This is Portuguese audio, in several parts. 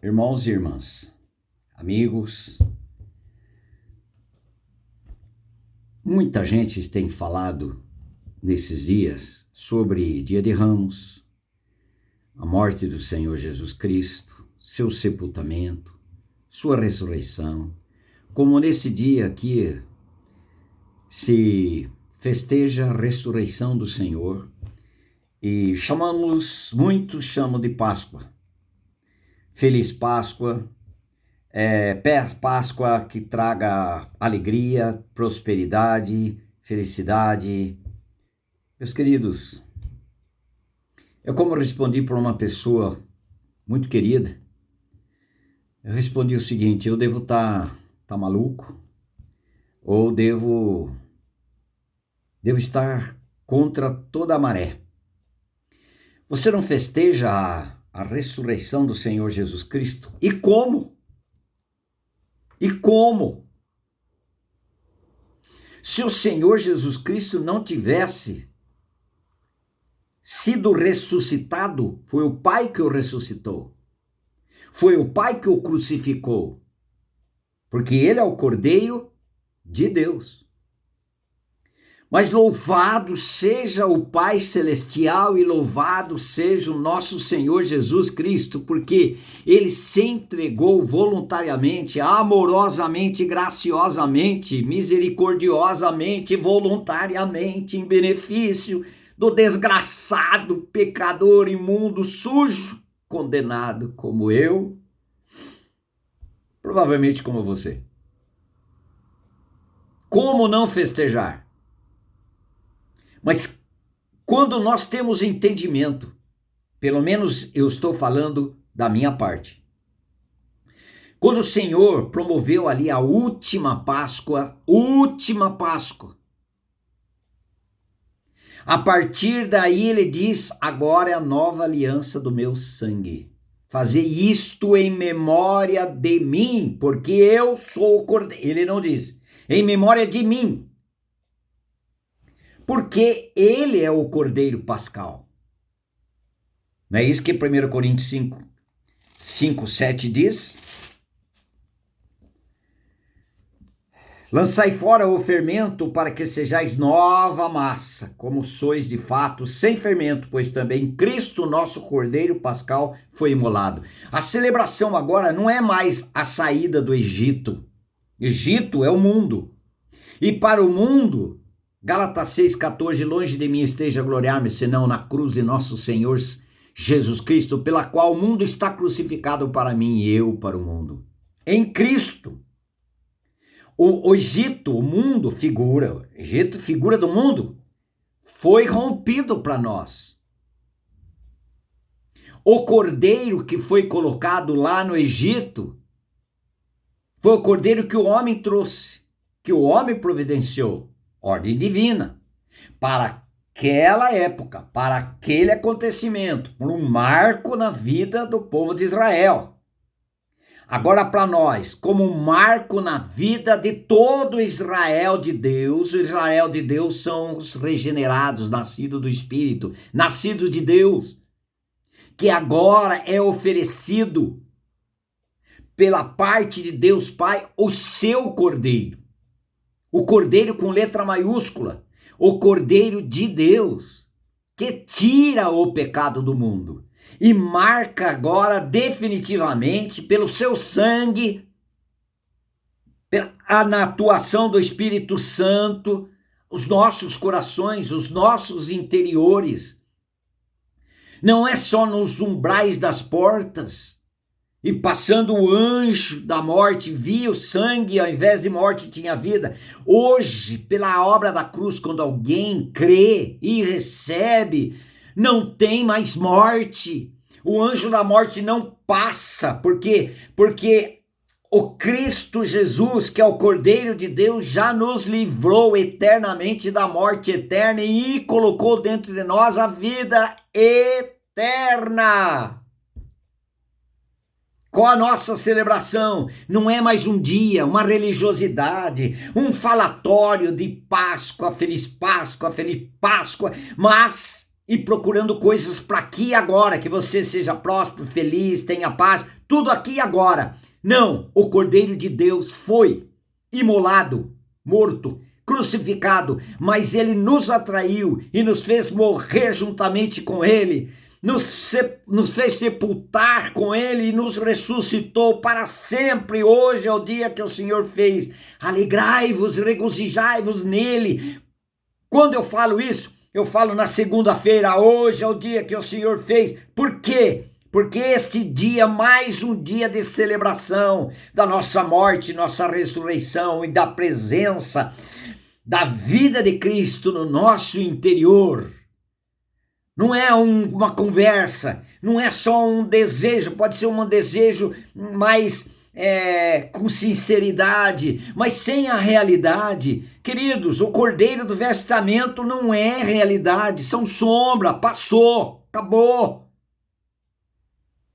Irmãos e irmãs, amigos, muita gente tem falado nesses dias sobre Dia de Ramos, a morte do Senhor Jesus Cristo, seu sepultamento, sua ressurreição, como nesse dia aqui se festeja a ressurreição do Senhor e muitos chamam de Páscoa. Feliz Páscoa, Páscoa que traga alegria, prosperidade, felicidade. Meus queridos, eu como respondi para uma pessoa muito querida, eu respondi o seguinte: eu devo estar maluco ou devo estar contra toda a maré. Você não festeja a ressurreição do Senhor Jesus Cristo? E como? E como? Se o Senhor Jesus Cristo não tivesse sido ressuscitado, foi o Pai que o ressuscitou. Foi o Pai que o crucificou. Porque ele é o Cordeiro de Deus. Mas louvado seja o Pai Celestial e louvado seja o nosso Senhor Jesus Cristo, porque ele se entregou voluntariamente, amorosamente, graciosamente, misericordiosamente, voluntariamente, em benefício do desgraçado, pecador, imundo, sujo, condenado como eu, provavelmente como você. Como não festejar? Mas quando nós temos entendimento, pelo menos eu estou falando da minha parte, quando o Senhor promoveu ali a última Páscoa, a partir daí ele diz: agora é a nova aliança do meu sangue. Fazer isto em memória de mim, porque eu sou o Cordeiro. Ele não diz, em memória de mim. Porque ele é o Cordeiro Pascal. Não é isso que 1 Coríntios 5:7 diz? Lançai fora o fermento para que sejais nova massa, como sois de fato sem fermento, pois também Cristo, nosso Cordeiro Pascal, foi imolado. A celebração agora não é mais a saída do Egito. Egito é o mundo. E para o mundo, Gálatas 6,14, longe de mim esteja a gloriar-me, senão na cruz de nosso Senhor Jesus Cristo, pela qual o mundo está crucificado para mim e eu para o mundo. Em Cristo. O Egito, o mundo, figura do mundo, foi rompido para nós. O cordeiro que foi colocado lá no Egito foi o cordeiro que o homem trouxe, que o homem providenciou. Ordem divina, para aquela época, para aquele acontecimento, por um marco na vida do povo de Israel. Agora para nós, como um marco na vida de todo Israel de Deus, o Israel de Deus são os regenerados, nascidos do Espírito, nascidos de Deus, que agora é oferecido pela parte de Deus Pai o seu Cordeiro. O Cordeiro com letra maiúscula, o Cordeiro de Deus, que tira o pecado do mundo e marca agora definitivamente pelo seu sangue, na atuação do Espírito Santo, os nossos corações, os nossos interiores. Não é só nos umbrais das portas, e passando o anjo da morte, via o sangue, ao invés de morte tinha vida. Hoje, pela obra da cruz, quando alguém crê e recebe, não tem mais morte. O anjo da morte não passa. Por quê? Porque o Cristo Jesus, que é o Cordeiro de Deus, já nos livrou eternamente da morte eterna e colocou dentro de nós a vida eterna. Com a nossa celebração, não é mais um dia, uma religiosidade, um falatório de Páscoa, feliz Páscoa, mas e procurando coisas para aqui e agora, que você seja próspero, feliz, tenha paz, tudo aqui e agora. Não, o Cordeiro de Deus foi imolado, morto, crucificado, mas ele nos atraiu e nos fez morrer juntamente com ele, nos fez sepultar com ele e nos ressuscitou para sempre. Hoje é o dia que o Senhor fez. Alegrai-vos, regozijai-vos nele. Quando eu falo isso, eu falo na segunda-feira. Hoje é o dia que o Senhor fez. Por quê? Porque este dia, mais um dia de celebração da nossa morte, nossa ressurreição e da presença da vida de Cristo no nosso interior. Não é uma conversa, não é só um desejo, pode ser um desejo mais com sinceridade, mas sem a realidade. Queridos, o Cordeiro do Velho Testamento não é realidade, são sombra, passou, acabou.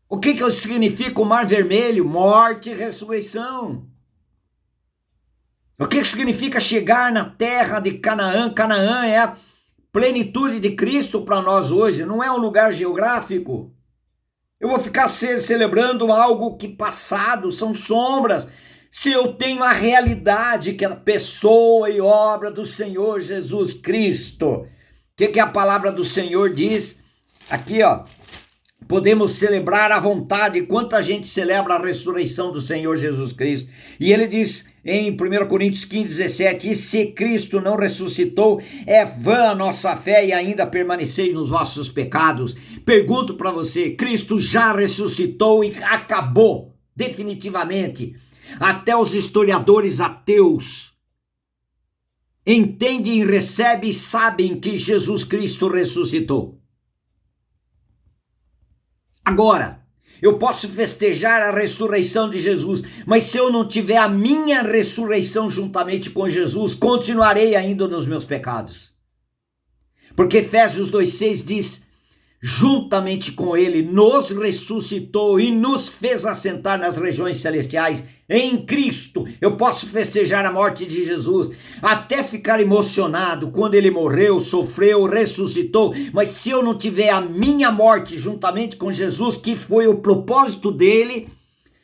O que significa o Mar Vermelho? Morte e ressurreição. O que significa chegar na terra de Canaã? Canaã é a plenitude de Cristo para nós hoje, não é um lugar geográfico. Eu vou ficar celebrando algo que passado, são sombras. Se eu tenho a realidade que é a pessoa e obra do Senhor Jesus Cristo. O que a palavra do Senhor diz? Aqui, ó. Podemos celebrar à vontade, quanta gente celebra a ressurreição do Senhor Jesus Cristo. E ele diz em 1 Coríntios 15:17, e se Cristo não ressuscitou, é vã a nossa fé e ainda permaneceis nos vossos pecados. Pergunto para você, Cristo já ressuscitou e acabou, definitivamente. Até os historiadores ateus entendem, recebem e sabem que Jesus Cristo ressuscitou. Agora, eu posso festejar a ressurreição de Jesus, mas se eu não tiver a minha ressurreição juntamente com Jesus, continuarei ainda nos meus pecados. Porque Efésios 2:6 diz, juntamente com ele nos ressuscitou e nos fez assentar nas regiões celestiais em Cristo. Eu posso festejar a morte de Jesus, até ficar emocionado quando ele morreu, sofreu, ressuscitou, mas se eu não tiver a minha morte juntamente com Jesus, que foi o propósito dele,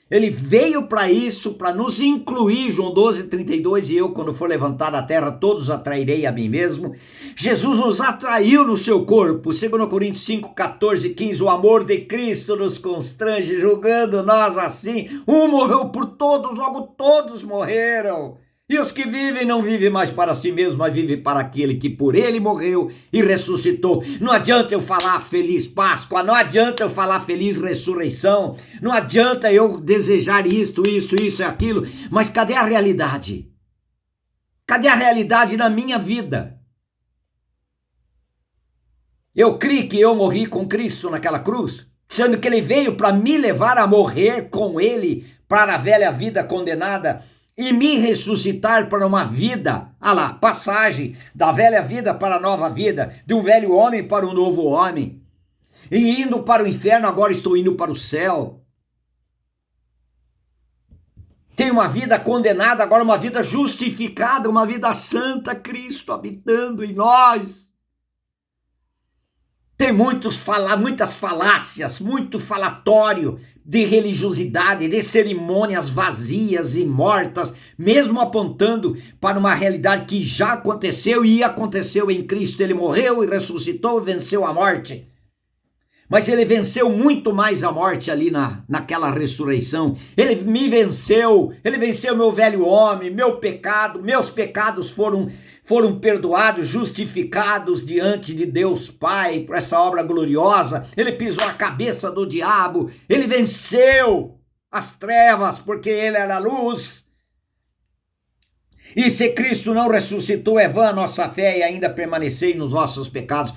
ele veio para isso, para nos incluir, João 12:32, e eu, quando for levantar da terra, todos atrairei a mim mesmo. Jesus nos atraiu no seu corpo, 2 Coríntios 5:14-15, o amor de Cristo nos constrange, julgando nós assim, um morreu por todos, logo todos morreram. E os que vivem não vivem mais para si mesmos, mas vivem para aquele que por ele morreu e ressuscitou. Não adianta eu falar feliz Páscoa, não adianta eu falar feliz ressurreição, não adianta eu desejar isso e aquilo, mas cadê a realidade? Cadê a realidade na minha vida? Eu creio que eu morri com Cristo naquela cruz, sendo que ele veio para me levar a morrer com ele para a velha vida condenada, e me ressuscitar para uma vida, passagem da velha vida para a nova vida, de um velho homem para um novo homem. E indo para o inferno, agora estou indo para o céu. Tenho uma vida condenada, agora uma vida justificada, uma vida santa, Cristo habitando em nós. Tem muitas falácias, muito falatório de religiosidade, de cerimônias vazias e mortas, mesmo apontando para uma realidade que já aconteceu e aconteceu em Cristo. Ele morreu e ressuscitou e venceu a morte. Mas ele venceu muito mais a morte ali naquela ressurreição. Ele me venceu, ele venceu meu velho homem, meu pecado, meus pecados foram perdoados, justificados diante de Deus Pai por essa obra gloriosa. Ele pisou a cabeça do diabo, ele venceu as trevas porque ele era a luz. E se Cristo não ressuscitou, é vã a nossa fé e ainda permaneceis nos vossos pecados.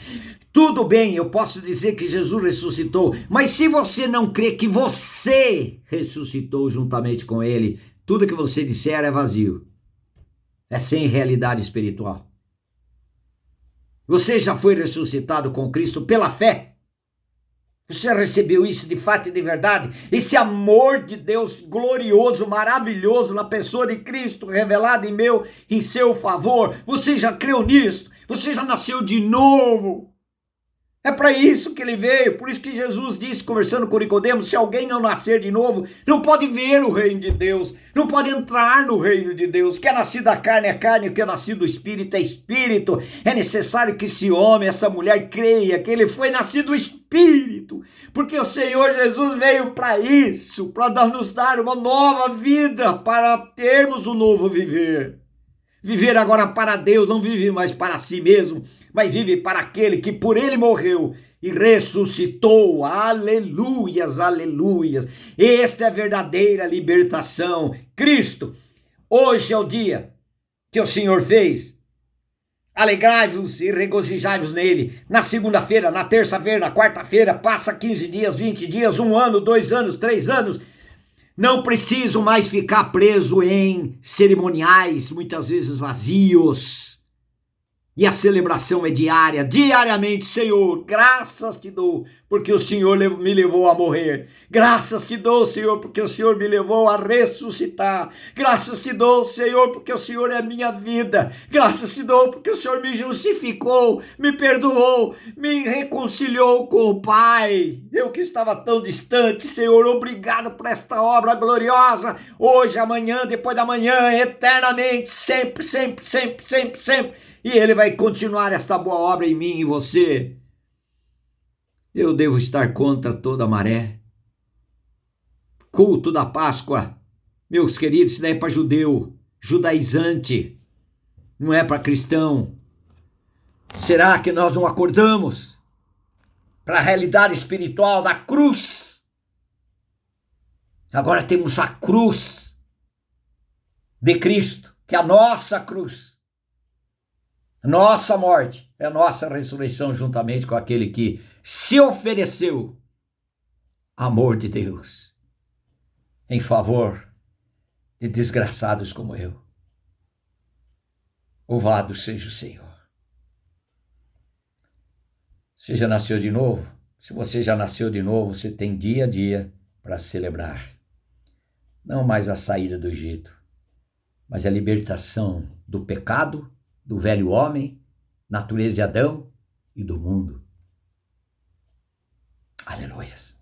Tudo bem, eu posso dizer que Jesus ressuscitou, mas se você não crê que você ressuscitou juntamente com ele, tudo que você disser é vazio. É sem realidade espiritual. Você já foi ressuscitado com Cristo pela fé? Você recebeu isso de fato e de verdade? Esse amor de Deus glorioso, maravilhoso na pessoa de Cristo revelado em seu favor. Você já creu nisso? Você já nasceu de novo? É para isso que ele veio, por isso que Jesus disse, conversando com Nicodemos, se alguém não nascer de novo, não pode ver o reino de Deus, não pode entrar no reino de Deus. Que é nascido da carne é carne, que é nascido do espírito é espírito. É necessário que esse homem, essa mulher creia que ele foi nascido do espírito, porque o Senhor Jesus veio para isso, para nos dar uma nova vida, para termos um novo viver. Viver agora para Deus, não vive mais para si mesmo, mas vive para aquele que por ele morreu e ressuscitou. Aleluias, aleluias. Esta é a verdadeira libertação. Cristo, hoje é o dia que o Senhor fez. Alegrai-vos e regozijai-vos nele. Na segunda-feira, na terça-feira, na quarta-feira, passa 15 dias, 20 dias, 1 ano, 2 anos, 3 anos. Não preciso mais ficar preso em cerimoniais, muitas vezes vazios. E a celebração é diária, diariamente, Senhor, graças te dou, porque o Senhor me levou a morrer. Graças te dou, Senhor, porque o Senhor me levou a ressuscitar. Graças te dou, Senhor, porque o Senhor é a minha vida. Graças te dou, porque o Senhor me justificou, me perdoou, me reconciliou com o Pai. Eu que estava tão distante, Senhor, obrigado por esta obra gloriosa. Hoje, amanhã, depois da manhã, eternamente, sempre, sempre, sempre, sempre, sempre. E ele vai continuar esta boa obra em mim e você. Eu devo estar contra toda a maré. Culto da Páscoa, meus queridos, isso daí é para judeu, judaizante, não é para cristão. Será que nós não acordamos para a realidade espiritual da cruz? Agora temos a cruz de Cristo, que é a nossa cruz. Nossa morte é a nossa ressurreição juntamente com aquele que se ofereceu, amor de Deus, em favor de desgraçados como eu. Louvado seja o Senhor. Você já nasceu de novo? Se você já nasceu de novo, você tem dia a dia para celebrar. Não mais a saída do Egito, mas a libertação do pecado, do velho homem, natureza de Adão e do mundo. Aleluias.